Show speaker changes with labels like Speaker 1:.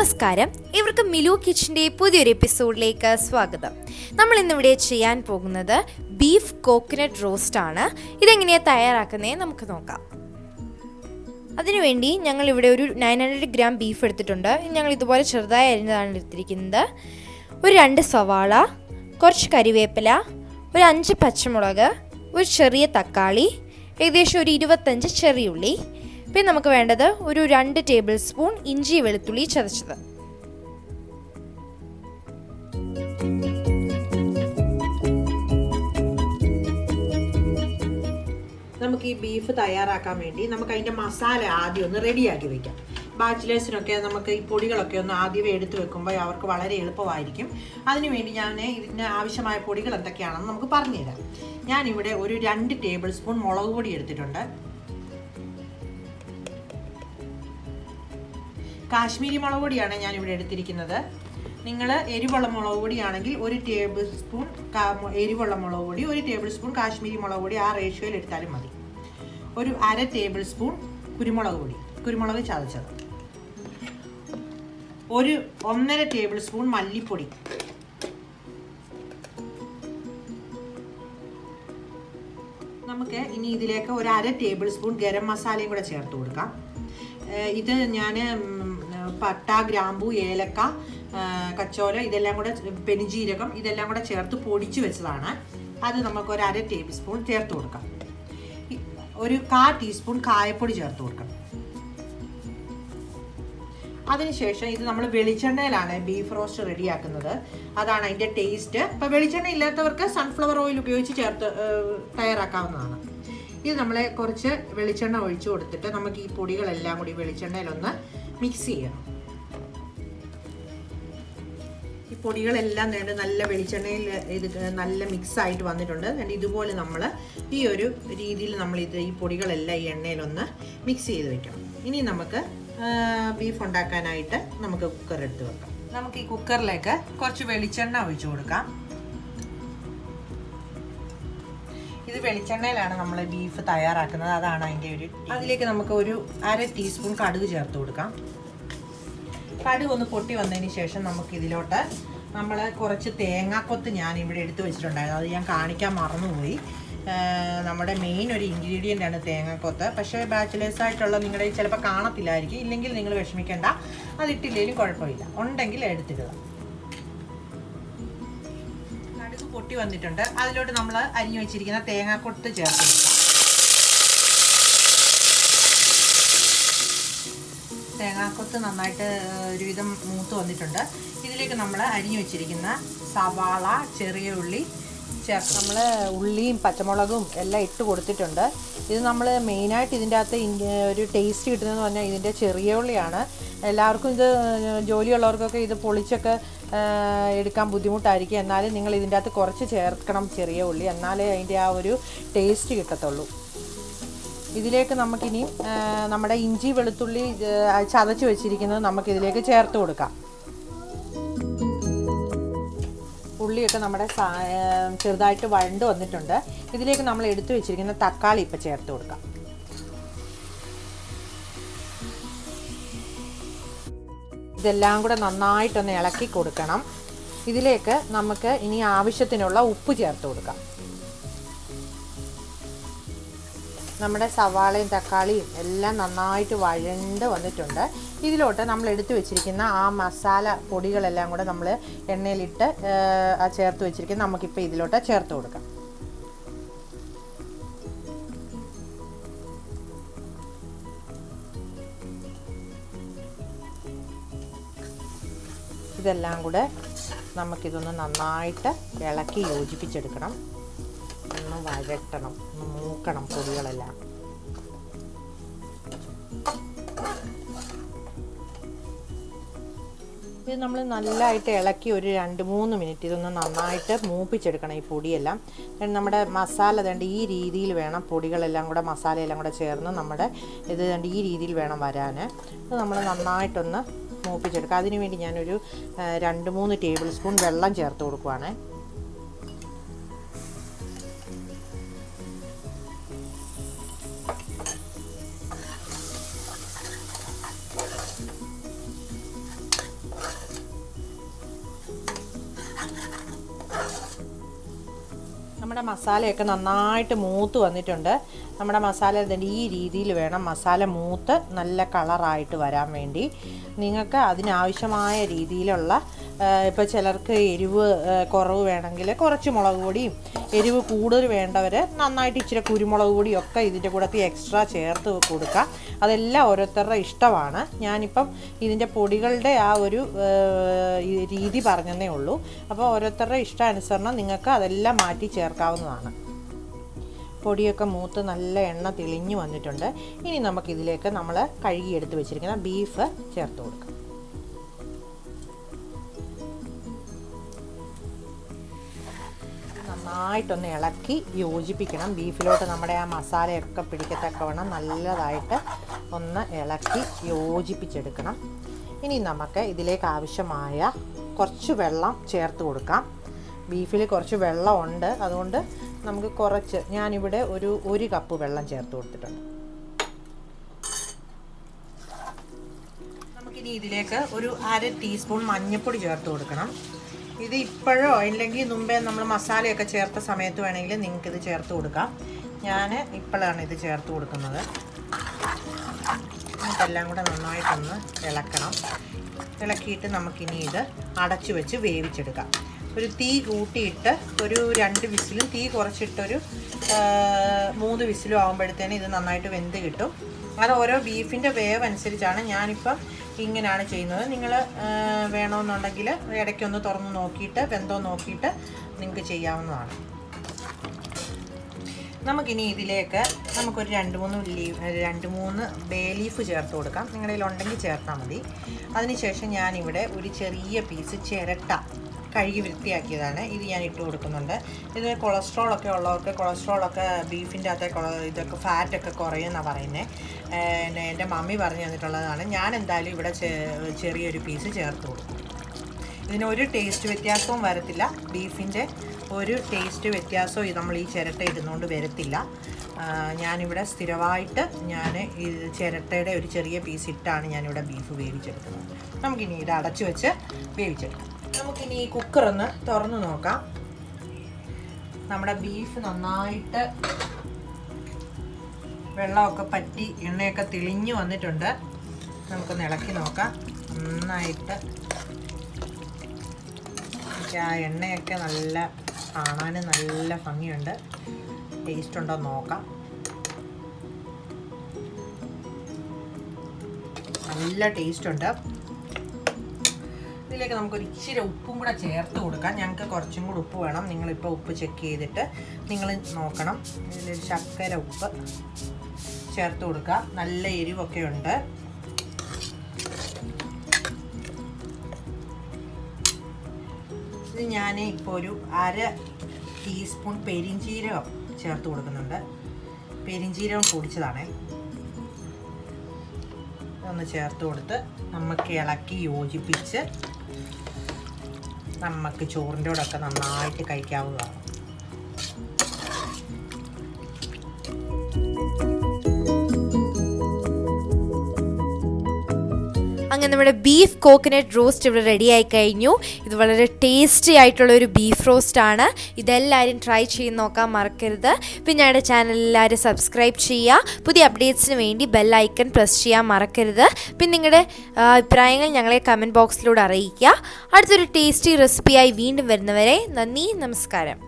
Speaker 1: നമസ്കാരം, ഇവർക്ക് മിലു കിച്ചൻ്റെ പുതിയൊരു എപ്പിസോഡിലേക്ക് സ്വാഗതം. നമ്മൾ ഇന്നിവിടെ ചെയ്യാൻ പോകുന്നത് ബീഫ് കോക്കനട്ട് റോസ്റ്റ് ആണ്. ഇതെങ്ങനെയാണ് തയ്യാറാക്കുന്നത് നമുക്ക് നോക്കാം. അതിനുവേണ്ടി ഞങ്ങളിവിടെ ഒരു 900 ഗ്രാം ബീഫ് എടുത്തിട്ടുണ്ട്. ഞങ്ങൾ ഇതുപോലെ ചെറുതായി അരിഞ്ഞതാണ് എടുത്തിരിക്കുന്നത്. ഒരു 2 സവാള, കുറച്ച് കരിവേപ്പില, ഒരു 5 പച്ചമുളക്, ഒരു ചെറിയ തക്കാളി, ഏകദേശം ഒരു 25 ചെറിയുള്ളി. പിന്നെ നമുക്ക് വേണ്ടത് ഒരു 2 ടേബിൾ സ്പൂൺ ഇഞ്ചി വെളുത്തുള്ളി ചതച്ചത്.
Speaker 2: നമുക്ക് ഈ ബീഫ് തയ്യാറാക്കാൻ വേണ്ടി നമുക്ക് അതിൻ്റെ മസാല ആദ്യം ഒന്ന് റെഡിയാക്കി വെക്കാം. ബാച്ചിലേഴ്സിനൊക്കെ നമുക്ക് ഈ പൊടികളൊക്കെ ഒന്ന് ആദ്യമേ എടുത്ത് വെക്കുമ്പോൾ അവർക്ക് വളരെ എളുപ്പമായിരിക്കും. അതിനുവേണ്ടി ഞാൻ ഇതിന് ആവശ്യമായ പൊടികൾ എന്തൊക്കെയാണെന്ന് നമുക്ക് പറഞ്ഞുതരാം. ഞാനിവിടെ ഒരു 2 ടേബിൾ സ്പൂൺ മുളക് പൊടി എടുത്തിട്ടുണ്ട്. കാശ്മീരി മുളക് പൊടിയാണ് ഞാനിവിടെ എടുത്തിരിക്കുന്നത്. നിങ്ങൾ എരിവുള്ള മുളക് പൊടിയാണെങ്കിൽ 1 ടേബിൾ സ്പൂൺ എരിവുള്ള മുളക് പൊടി, 1 ടേബിൾ സ്പൂൺ കാശ്മീരി മുളക് പൊടി ആ റേഷ്യോയിൽ എടുത്താലും മതി. ഒരു 1/2 ടേബിൾ സ്പൂൺ കുരുമുളക് പൊടി, കുരുമുളക് ചതച്ചത്, ഒരു 1.5 ടേബിൾ സ്പൂൺ മല്ലിപ്പൊടി, നമുക്ക് ഇനി ഇതിലേക്ക് ഒരു 1/2 ടേബിൾ സ്പൂൺ ഗരം മസാലയും കൂടെ ചേർത്ത് കൊടുക്കാം. ഇത് ഞാൻ പട്ട, ഗ്രാമ്പു, ഏലക്ക, കച്ചോല, ഇതെല്ലാം കൂടെ, പെരുംജീരകം, ഇതെല്ലാം കൂടെ ചേർത്ത് പൊടിച്ച് വെച്ചതാണ്. അത് നമുക്ക് ഒരു 1/2 ടേബിൾ സ്പൂൺ ചേർത്ത് കൊടുക്കാം. ഒരു 1/4 ടീസ്പൂൺ കായപ്പൊടി ചേർത്ത് കൊടുക്കണം. അതിനുശേഷം ഇത് നമ്മൾ വെളിച്ചെണ്ണയിലാണ് ബീഫ് റോസ്റ്റ് റെഡിയാക്കുന്നത്. അതാണ് അതിൻ്റെ ടേസ്റ്റ്. ഇപ്പോൾ വെളിച്ചെണ്ണ ഇല്ലാത്തവർക്ക് സൺഫ്ലവർ ഓയിൽ ഉപയോഗിച്ച് തയ്യാറാക്കാവുന്നതാണ്. ഇത് നമ്മൾ കുറച്ച് വെളിച്ചെണ്ണ ഒഴിച്ചു കൊടുത്തിട്ട് നമുക്ക് ഈ പൊടികളെല്ലാം കൂടി വെളിച്ചെണ്ണയിലൊന്ന് മിക്സ് ചെയ്യണം. ഈ പൊടികളെല്ലാം നല്ല വെളിച്ചെണ്ണയിൽ ഇത് നല്ല മിക്സായിട്ട് വന്നിട്ടുണ്ട്. ഇതുപോലെ നമ്മൾ ഈ ഒരു രീതിയിൽ ഈ പൊടികളെല്ലാം ഈ എണ്ണയിലൊന്ന് മിക്സ് ചെയ്ത് വെക്കണം. ഇനി നമുക്ക് ബീഫ് ഉണ്ടാക്കാനായിട്ട് നമുക്ക് കുക്കർ എടുത്ത് വെക്കാം. നമുക്ക് ഈ കുക്കറിലേക്ക് കുറച്ച് വെളിച്ചെണ്ണ ഒഴിച്ചു കൊടുക്കാം. ഇത് വെളിച്ചെണ്ണയിലാണ് നമ്മൾ ബീഫ് തയ്യാറാക്കുന്നത്. അതാണ് അതിൻ്റെ അതിലേക്ക് നമുക്ക് ഒരു 1/2 ടീസ്പൂൺ കടുക് ചേർത്ത് കൊടുക്കാം. കടുക് ഒന്ന് പൊട്ടി വന്നതിന് ശേഷം നമുക്ക് ഇതിലോട്ട് നമ്മൾ കുറച്ച് തേങ്ങാക്കൊത്ത് ഞാൻ ഇവിടെ എടുത്ത് വെച്ചിട്ടുണ്ടായിരുന്നു. അത് ഞാൻ കാണിക്കാൻ മറന്നുപോയി. നമ്മുടെ മെയിൻ ഒരു ഇൻഗ്രീഡിയൻ്റ് ആണ് തേങ്ങാക്കൊത്ത്. പക്ഷേ ബാച്ചിലേഴ്സ് ആയിട്ടുള്ള നിങ്ങളുടെ ചിലപ്പോൾ കാണത്തില്ലായിരിക്കും. ഇല്ലെങ്കിൽ നിങ്ങൾ വിഷമിക്കേണ്ട, അതിട്ടില്ലെങ്കിലും കുഴപ്പമില്ല. ഉണ്ടെങ്കിൽ എടുത്തിടുക. കടുക് പൊട്ടി വന്നിട്ടുണ്ട്. അതിലോട്ട് നമ്മൾ അരിഞ്ഞു വെച്ചിരിക്കുന്ന തേങ്ങാക്കൊത്ത് ചേർത്ത് കൊടുക്കാം. തേങ്ങാക്കൊത്ത് നന്നായിട്ട് ഒരുവിധം മൂത്ത് വന്നിട്ടുണ്ട്. ഇതിലേക്ക് നമ്മൾ അരിഞ്ഞു വെച്ചിരിക്കുന്ന സവാള, ചെറിയ ഉള്ളി ചേർത്ത് നമ്മൾ ഉള്ളിയും പച്ചമുളകും എല്ലാം ഇട്ട് കൊടുത്തിട്ടുണ്ട്. ഇത് നമ്മൾ മെയിനായിട്ട് ഇതിൻ്റെ അകത്ത് ഒരു ടേസ്റ്റ് കിട്ടുന്നതെന്ന് പറഞ്ഞാൽ ഇതിൻ്റെ ചെറിയ ഉള്ളിയാണ്. എല്ലാവർക്കും ഇത് ജോലിയുള്ളവർക്കൊക്കെ ഇത് പൊളിച്ചൊക്കെ എടുക്കാൻ ബുദ്ധിമുട്ടായിരിക്കും. എന്നാലും നിങ്ങൾ ഇതിൻ്റെ അകത്ത് കുറച്ച് ചേർക്കണം ചെറിയ ഉള്ളി, എന്നാലേ അതിൻ്റെ ആ ഒരു ടേസ്റ്റ് കിട്ടത്തുള്ളൂ. ഇതിലേക്ക് നമുക്കിനി നമ്മുടെ ഇഞ്ചി വെളുത്തുള്ളി ചതച്ച് വെച്ചിരിക്കുന്നത് നമുക്കിതിലേക്ക് ചേർത്ത് കൊടുക്കാം. ഉള്ളിയൊക്കെ നമ്മുടെ ചെറുതായിട്ട് വഴണ്ട് വന്നിട്ടുണ്ട്. ഇതിലേക്ക് നമ്മൾ എടുത്തു വെച്ചിരിക്കുന്ന തക്കാളി ഇപ്പം ചേർത്ത് കൊടുക്കാം. ഇതെല്ലാം കൂടെ നന്നായിട്ടൊന്ന് ഇളക്കി കൊടുക്കണം. ഇതിലേക്ക് നമുക്ക് ഇനി ആവശ്യത്തിനുള്ള ഉപ്പ് ചേർത്ത് കൊടുക്കാം. നമ്മുടെ സവാളയും തക്കാളിയും എല്ലാം നന്നായിട്ട് വഴണ്ട് വന്നിട്ടുണ്ട്. ഇതിലോട്ട് നമ്മൾ എടുത്തു വെച്ചിരിക്കുന്ന ആ മസാല പൊടികളെല്ലാം കൂടെ നമ്മൾ എണ്ണയിലിട്ട് ചേർത്ത് വെച്ചിരിക്കുന്ന നമുക്കിപ്പോൾ ഇതിലോട്ട് ചേർത്ത് കൊടുക്കാം. ഇതെല്ലാം കൂടെ നമുക്കിതൊന്ന് നന്നായിട്ട് ഇളക്കി യോജിപ്പിച്ചെടുക്കണം. ഒന്ന് വഴറ്റണം, ഒന്ന് മൂക്കണം പൊടികളെല്ലാം. ഇത് നമ്മൾ നല്ലതായിട്ട് ഇളക്കി ഒരു 2-3 മിനിറ്റ് ഇതൊന്ന് നന്നായിട്ട് മൂപ്പിച്ചെടുക്കണം ഈ പൊടിയെല്ലാം. നമ്മുടെ മസാല ഈ രീതിയിൽ വേണം, പൊടികളെല്ലാം കൂടെ മസാലയെല്ലാം കൂടെ ചേർന്ന് നമ്മുടെ ഇത് ഈ രീതിയിൽ വേണം വരാൻ. ഇത് നമ്മൾ നന്നായിട്ടൊന്ന് മൂപ്പിച്ചെടുക്കുക. അതിനുവേണ്ടി ഞാനൊരു 2-3 ടേബിൾ സ്പൂൺ വെള്ളം ചേർത്ത് കൊടുക്കുവാണ്. മസാലയൊക്കെ നന്നായിട്ട് മൂത്ത് വന്നിട്ടുണ്ട്. നമ്മുടെ മസാല ഈ രീതിയിൽ വേണം മസാല മൂത്ത് നല്ല കളറായിട്ട് വരാൻ വേണ്ടി. നിങ്ങൾക്ക് അതിനാവശ്യമായ രീതിയിലുള്ള ഇപ്പോൾ ചിലർക്ക് എരിവ് കുറവ് വേണമെങ്കിൽ കുറച്ച് മുളക് പൊടിയും, എരിവ് കൂടുതൽ വേണ്ടവർ നന്നായിട്ട് ഇച്ചിരി കുരുമുളക് പൊടിയൊക്കെ ഇതിൻ്റെ കൂടെ എക്സ്ട്രാ ചേർത്ത് കൊടുക്കുക. അതെല്ലാം ഓരോരുത്തരുടെ ഇഷ്ടമാണ്. ഞാനിപ്പം ഇതിൻ്റെ പൊടികളുടെ ആ ഒരു രീതി പറഞ്ഞതേ ഉള്ളൂ. അപ്പോൾ ഓരോരുത്തരുടെ ഇഷ്ടാനുസരണം നിങ്ങൾക്ക് അതെല്ലാം മാറ്റി ചേർക്കാവുന്നതാണ്. പൊടിയൊക്കെ മൂത്ത് നല്ല എണ്ണ തെളിഞ്ഞു വന്നിട്ടുണ്ട്. ഇനി നമുക്കിതിലേക്ക് നമ്മൾ കഴുകിയെടുത്ത് വെച്ചിരിക്കുന്ന ബീഫ് ചേർത്ത് കൊടുക്കാം. നന്നായിട്ടൊന്ന് ഇളക്കി യോജിപ്പിക്കണം. ബീഫിലോട്ട് നമ്മുടെ ആ മസാലയൊക്കെ പിടിക്കത്തക്കവണ്ണം നല്ലതായിട്ട് ഒന്ന് ഇളക്കി യോജിപ്പിച്ചെടുക്കണം. ഇനി നമുക്ക് ഇതിലേക്ക് ആവശ്യമായ കുറച്ച് വെള്ളം ചേർത്ത് കൊടുക്കാം. ബീഫിൽ കുറച്ച് വെള്ളമുണ്ട്, അതുകൊണ്ട് നമുക്ക് കുറച്ച്, ഞാനിവിടെ ഒരു കപ്പ് വെള്ളം ചേർത്ത് കൊടുത്തിട്ടുണ്ട്. നമുക്കിനി ഇതിലേക്ക് ഒരു 1/2 ടീസ്പൂൺ മഞ്ഞൾപ്പൊടി ചേർത്ത് കൊടുക്കണം. ഇത് ഇപ്പോഴോ ഇല്ലെങ്കിൽ മുമ്പേ നമ്മൾ മസാലയൊക്കെ ചേർത്ത സമയത്ത് വേണമെങ്കിൽ നിങ്ങൾക്കിത് ചേർത്ത് കൊടുക്കാം. ഞാൻ ഇപ്പോഴാണ് ഇത് ചേർത്ത് കൊടുക്കുന്നത്. ഇതെല്ലാം കൂടെ നന്നായിട്ടൊന്ന് ഇളക്കണം. ഇളക്കിയിട്ട് നമുക്കിനി ഇത് അടച്ചു വെച്ച് വേവിച്ചെടുക്കാം. ഒരു തീ കൂട്ടിയിട്ട് ഒരു 2 വിസിലും തീ കുറച്ചിട്ടൊരു 3 വിസിലും ആകുമ്പോഴത്തേന് ഇത് നന്നായിട്ട് വെന്ത് കിട്ടും. അത് ഓരോ ബീഫിൻ്റെ വേവ് അനുസരിച്ചാണ്. ഞാനിപ്പം ഇങ്ങനെയാണ് ചെയ്യുന്നത്. നിങ്ങൾ വേണമെന്നുണ്ടെങ്കിൽ ഇടയ്ക്കൊന്ന് തുറന്ന് നോക്കിയിട്ട് വെന്തോ നോക്കിയിട്ട് നിങ്ങൾക്ക് ചെയ്യാവുന്നതാണ്. നമുക്കിനി ഇതിലേക്ക് നമുക്കൊരു 2-3 ബേ ലീഫ് ചേർത്ത് കൊടുക്കാം. നിങ്ങളുടെ കയ്യിലുണ്ടെങ്കിൽ ചേർത്താൽ മതി. അതിനുശേഷം ഞാനിവിടെ ഒരു ചെറിയ പീസ് ചിരട്ട കഴുകി വൃത്തിയാക്കിയതാണ്, ഇത് ഞാൻ ഇട്ട് കൊടുക്കുന്നുണ്ട്. ഇത് കൊളസ്ട്രോളൊക്കെ ഉള്ളവർക്ക് കൊളസ്ട്രോളൊക്കെ ബീഫിൻ്റെ അകത്തെ ഇതൊക്കെ ഫാറ്റൊക്കെ കുറയുമെന്നാണ് പറയുന്നത്. എൻ്റെ മമ്മി പറഞ്ഞു തന്നിട്ടുള്ളതാണ്. ഞാൻ എന്തായാലും ഇവിടെ ചെറിയൊരു പീസ് ചേർത്ത് കൊടുക്കും. ഇതിനൊരു ടേസ്റ്റ് വ്യത്യാസവും വരത്തില്ല. ബീഫിൻ്റെ ഒരു ടേസ്റ്റ് വ്യത്യാസവും നമ്മൾ ഈ ചിരട്ട ഇടുന്നതുകൊണ്ട് വരത്തില്ല. ഞാനിവിടെ സ്ഥിരമായിട്ട് ഈ ചിരട്ടയുടെ ഒരു ചെറിയ പീസ് ഇട്ടാണ് ഞാനിവിടെ ബീഫ് വേവിച്ചെടുക്കുന്നത്. നമുക്കിനി ഇത് അടച്ചു വെച്ച് വേവിച്ചെടുക്കാം. നമുക്കിനി ഈ കുക്കറൊന്ന് തുറന്ന് നോക്കാം. നമ്മുടെ ബീഫ് നന്നായിട്ട് വെള്ളമൊക്കെ പറ്റി എണ്ണയൊക്കെ തെളിഞ്ഞു വന്നിട്ടുണ്ട്. നമുക്കൊന്ന് ഇളക്കി നോക്കാം. നന്നായിട്ട് ആ എണ്ണയൊക്കെ നല്ല കാണാനും നല്ല ഭംഗിയുണ്ട്. ടേസ്റ്റ് ഉണ്ടോ നോക്കാം. നല്ല ടേസ്റ്റ് ഉണ്ട്. ഇതിലേക്ക് നമുക്കൊരു ഇച്ചിരി ഉപ്പും കൂടെ ചേർത്ത് കൊടുക്കാം. ഞങ്ങൾക്ക് കുറച്ചും കൂടി ഉപ്പ് വേണം. നിങ്ങളിപ്പോൾ ഉപ്പ് ചെക്ക് ചെയ്തിട്ട് നിങ്ങൾ നോക്കണം. ഇതിലൊരു ശർക്കര ഉപ്പ് ചേർത്ത് കൊടുക്കുക. നല്ല എരിവൊക്കെ ഉണ്ട്. ഇത് ഞാൻ ഇപ്പോൾ ഒരു 1/2 ടീസ്പൂൺ പെരിഞ്ചീരകം ചേർത്ത് കൊടുക്കുന്നുണ്ട്. പെരിഞ്ചീരകം പൊടിച്ചതാണേ. ഒന്ന് ചേർത്ത് കൊടുത്ത് നമുക്ക് ഇളക്കി യോജിപ്പിച്ച് നമുക്ക് ചോറിൻ്റെ കൂടെയൊക്കെ നന്നായിട്ട് കഴിക്കാവുന്നതാണ്.
Speaker 1: അങ്ങനെ നമ്മുടെ ബീഫ് കോക്കനട്ട് റോസ്റ്റ് ഇവിടെ റെഡി ആയി കഴിഞ്ഞു. ഇത് വളരെ ടേസ്റ്റി ആയിട്ടുള്ള ഒരു ബീഫ് റോസ്റ്റ് ആണ്. ഇതെല്ലാവരും ട്രൈ ചെയ്ത് നോക്കാൻ മറക്കരുത്. പിന്നെ ഞങ്ങളുടെ ചാനൽ എല്ലാവരും സബ്സ്ക്രൈബ് ചെയ്യുക. പുതിയ അപ്ഡേറ്റ്സിന് വേണ്ടി ബെൽ ഐക്കൺ പ്രസ് ചെയ്യാൻ മറക്കരുത്. പിന്നെ നിങ്ങളുടെ അഭിപ്രായങ്ങൾ ഞങ്ങളെ കമൻറ്റ് ബോക്സിലൂടെ അറിയിക്കുക. അടുത്തൊരു ടേസ്റ്റി റെസിപ്പിയായി വീണ്ടും വരുന്നവരെ നന്ദി, നമസ്കാരം.